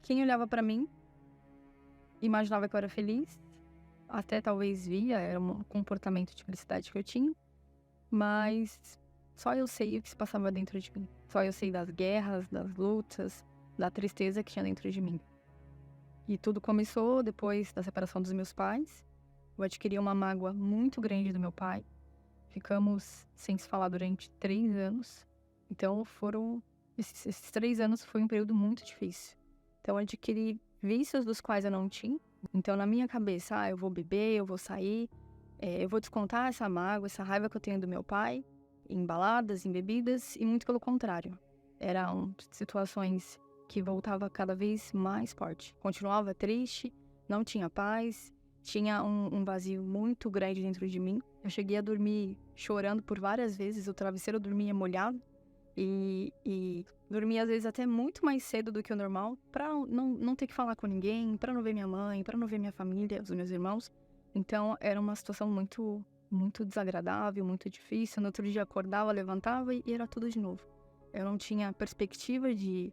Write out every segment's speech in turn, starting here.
quem olhava pra mim imaginava que eu era feliz, até talvez via, era um comportamento de felicidade que eu tinha, mas só eu sei o que se passava dentro de mim. Só eu sei das guerras, das lutas, da tristeza que tinha dentro de mim. E tudo começou depois da separação dos meus pais. Eu adquiri uma mágoa muito grande do meu pai. Ficamos sem se falar durante 3 anos. Então esses 3 anos foi um período muito difícil. Então eu adquiri vícios dos quais eu não tinha. Então na minha cabeça, eu vou beber, eu vou sair, eu vou descontar essa mágoa, essa raiva que eu tenho do meu pai em baladas, em bebidas, e muito pelo contrário. Eram situações que voltava cada vez mais forte. Continuava triste, não tinha paz, tinha um vazio muito grande dentro de mim. Eu cheguei a dormir chorando por várias vezes, o travesseiro dormia molhado e dormia às vezes até muito mais cedo do que o normal, pra não ter que falar com ninguém, pra não ver minha mãe, pra não ver minha família, os meus irmãos. Então era uma situação muito desagradável, muito difícil. No outro dia acordava, levantava e era tudo de novo. Eu não tinha perspectiva de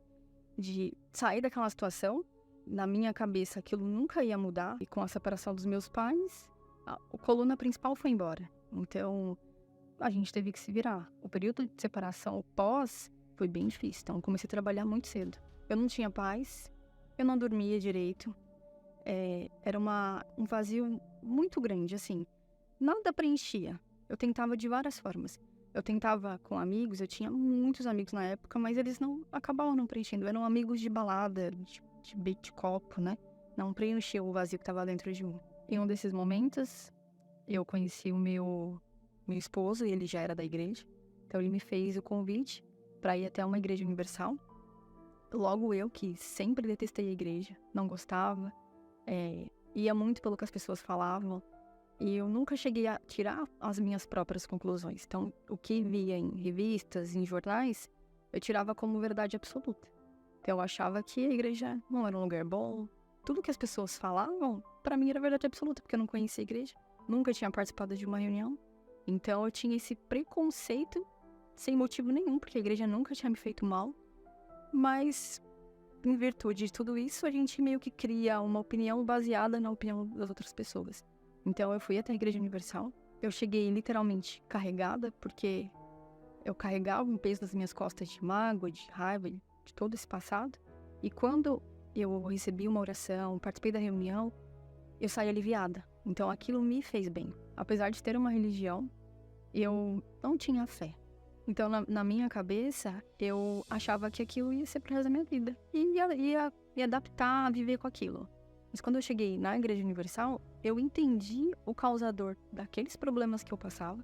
sair daquela situação. Na minha cabeça, aquilo nunca ia mudar. E com a separação dos meus pais, a coluna principal foi embora. Então, a gente teve que se virar. O período de separação, o pós, foi bem difícil. Então, eu comecei a trabalhar muito cedo. Eu não tinha paz, eu não dormia direito. Era um vazio muito grande, assim. Nada preenchia. Eu tentava de várias formas. Eu tentava com amigos, eu tinha muitos amigos na época, mas eles acabavam não preenchendo. Eram amigos de balada, de copo, né? Não preencheu o vazio que estava dentro de mim. Em um desses momentos, eu conheci o meu esposo, e ele já era da igreja. Então ele me fez o convite para ir até uma igreja universal. Logo eu, que sempre detestei a igreja, não gostava, ia muito pelo que as pessoas falavam. E eu nunca cheguei a tirar as minhas próprias conclusões. Então, o que via em revistas, em jornais, eu tirava como verdade absoluta. Então, eu achava que a igreja não era um lugar bom. Tudo que as pessoas falavam, pra mim era verdade absoluta, porque eu não conhecia a igreja. Nunca tinha participado de uma reunião. Então, eu tinha esse preconceito sem motivo nenhum, porque a igreja nunca tinha me feito mal. Mas, em virtude de tudo isso, a gente meio que cria uma opinião baseada na opinião das outras pessoas. Então eu fui até a Igreja Universal. Eu cheguei literalmente carregada, porque eu carregava um peso nas minhas costas de mágoa, de raiva, de todo esse passado. E quando eu recebi uma oração, participei da reunião, eu saí aliviada. Então aquilo me fez bem. Apesar de ter uma religião, eu não tinha fé. Então na minha cabeça, eu achava que aquilo ia ser pro resto da minha vida. E ia me adaptar a viver com aquilo. Mas quando eu cheguei na Igreja Universal, eu entendi o causador daqueles problemas que eu passava.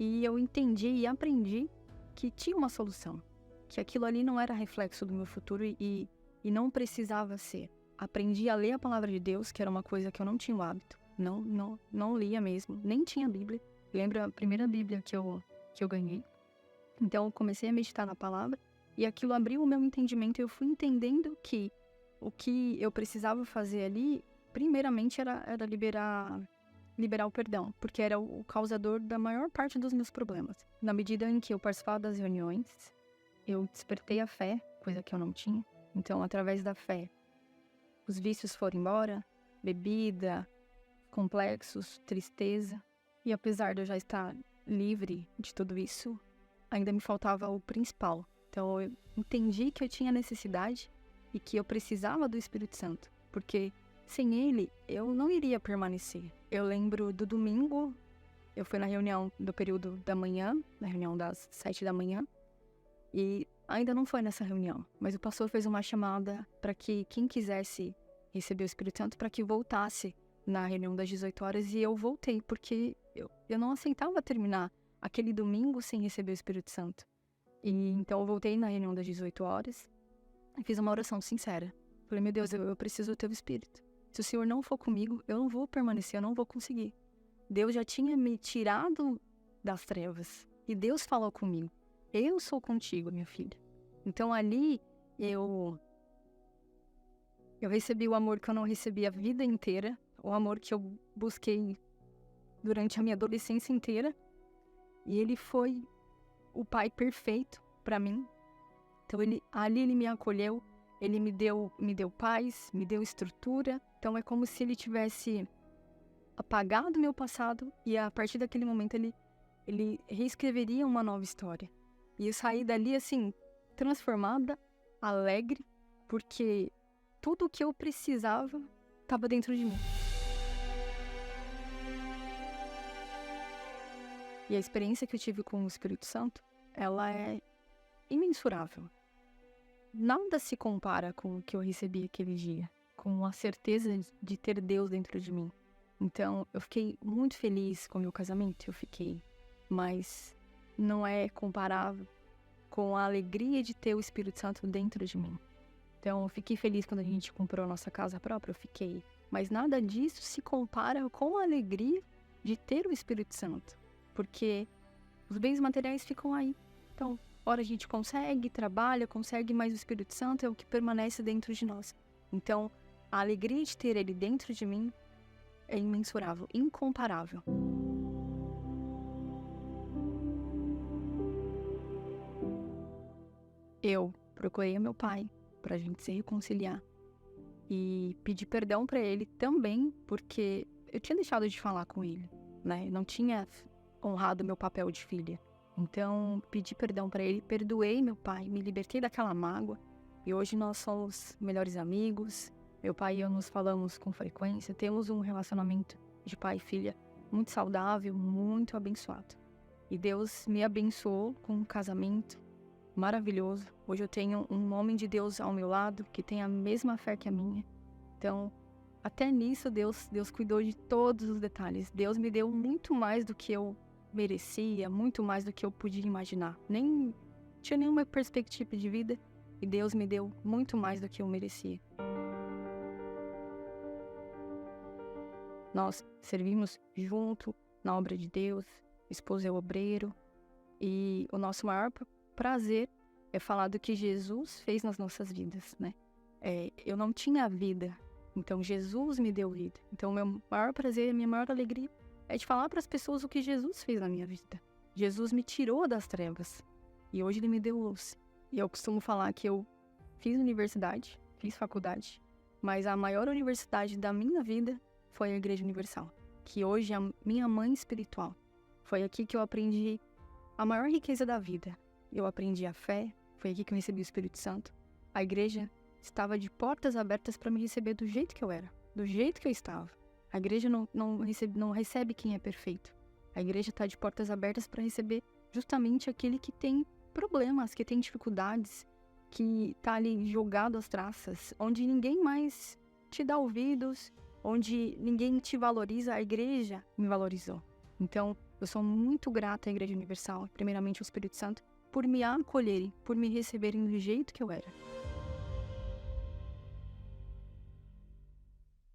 E eu entendi e aprendi que tinha uma solução. Que aquilo ali não era reflexo do meu futuro e não precisava ser. Aprendi a ler a palavra de Deus, que era uma coisa que eu não tinha o hábito. Não lia mesmo, nem tinha Bíblia. Lembro a primeira Bíblia que eu ganhei. Então eu comecei a meditar na palavra e aquilo abriu o meu entendimento e eu fui entendendo que o que eu precisava fazer ali, primeiramente, era liberar o perdão, porque era o causador da maior parte dos meus problemas. Na medida em que eu participava das reuniões, eu despertei a fé, coisa que eu não tinha. Então, através da fé, os vícios foram embora, bebida, complexos, tristeza. E apesar de eu já estar livre de tudo isso, ainda me faltava o principal. Então, eu entendi que eu tinha necessidade e que eu precisava do Espírito Santo, porque sem ele eu não iria permanecer. Eu lembro do domingo, eu fui na reunião do período da manhã, na reunião das 7 da manhã, e ainda não foi nessa reunião, mas o pastor fez uma chamada para que quem quisesse receber o Espírito Santo, para que voltasse na reunião das 18 horas, e eu voltei, porque eu não aceitava terminar aquele domingo sem receber o Espírito Santo. E então eu voltei na reunião das 18 horas, e fiz uma oração sincera. Falei, meu Deus, eu preciso do teu Espírito. Se o Senhor não for comigo, eu não vou permanecer, eu não vou conseguir. Deus já tinha me tirado das trevas. E Deus falou comigo. Eu sou contigo, minha filha. Então ali, eu recebi o amor que eu não recebi a vida inteira. O amor que eu busquei durante a minha adolescência inteira. E ele foi o pai perfeito para mim. Então ali ele me acolheu, Ele me deu paz, me deu estrutura. Então é como se ele tivesse apagado meu passado e a partir daquele momento ele reescreveria uma nova história. E eu saí dali assim, transformada, alegre, porque tudo o que eu precisava estava dentro de mim. E a experiência que eu tive com o Espírito Santo, ela é imensurável. Nada se compara com o que eu recebi aquele dia, com a certeza de ter Deus dentro de mim. Então, eu fiquei muito feliz com o meu casamento, eu fiquei. Mas não é comparável com a alegria de ter o Espírito Santo dentro de mim. Então, eu fiquei feliz quando a gente comprou a nossa casa própria, eu fiquei. Mas nada disso se compara com a alegria de ter o Espírito Santo. Porque os bens materiais ficam aí. Então, ora a gente consegue, trabalha, consegue, mas o Espírito Santo é o que permanece dentro de nós. Então, a alegria de ter ele dentro de mim é imensurável, incomparável. Eu procurei meu pai para a gente se reconciliar e pedi perdão para ele também, porque eu tinha deixado de falar com ele, né? Eu não tinha honrado meu papel de filha. Então, pedi perdão para ele, perdoei meu pai, me libertei daquela mágoa e hoje nós somos melhores amigos. Meu pai e eu nos falamos com frequência, temos um relacionamento de pai e filha muito saudável, muito abençoado. E Deus me abençoou com um casamento maravilhoso. Hoje eu tenho um homem de Deus ao meu lado que tem a mesma fé que a minha. Então, até nisso Deus cuidou de todos os detalhes. Deus me deu muito mais do que eu merecia, muito mais do que eu podia imaginar. Nem tinha nenhuma perspectiva de vida e Deus me deu muito mais do que eu merecia. Nós servimos junto na obra de Deus, esposo é obreiro, e o nosso maior prazer é falar do que Jesus fez nas nossas vidas, né? Eu não tinha vida, então Jesus me deu vida. Então o meu maior prazer, a minha maior alegria é de falar para as pessoas o que Jesus fez na minha vida. Jesus me tirou das trevas e hoje ele me deu luz. E eu costumo falar que eu fiz universidade, fiz faculdade, mas a maior universidade da minha vida foi a Igreja Universal, que hoje é a minha mãe espiritual. Foi aqui que eu aprendi a maior riqueza da vida. Eu aprendi a fé, foi aqui que eu recebi o Espírito Santo. A igreja estava de portas abertas para me receber do jeito que eu era, do jeito que eu estava. A igreja não recebe quem é perfeito. A igreja está de portas abertas para receber justamente aquele que tem problemas, que tem dificuldades, que está ali jogado às traças, onde ninguém mais te dá ouvidos, onde ninguém te valoriza. A igreja me valorizou. Então, eu sou muito grata à Igreja Universal, primeiramente ao Espírito Santo, por me acolherem, por me receberem do jeito que eu era.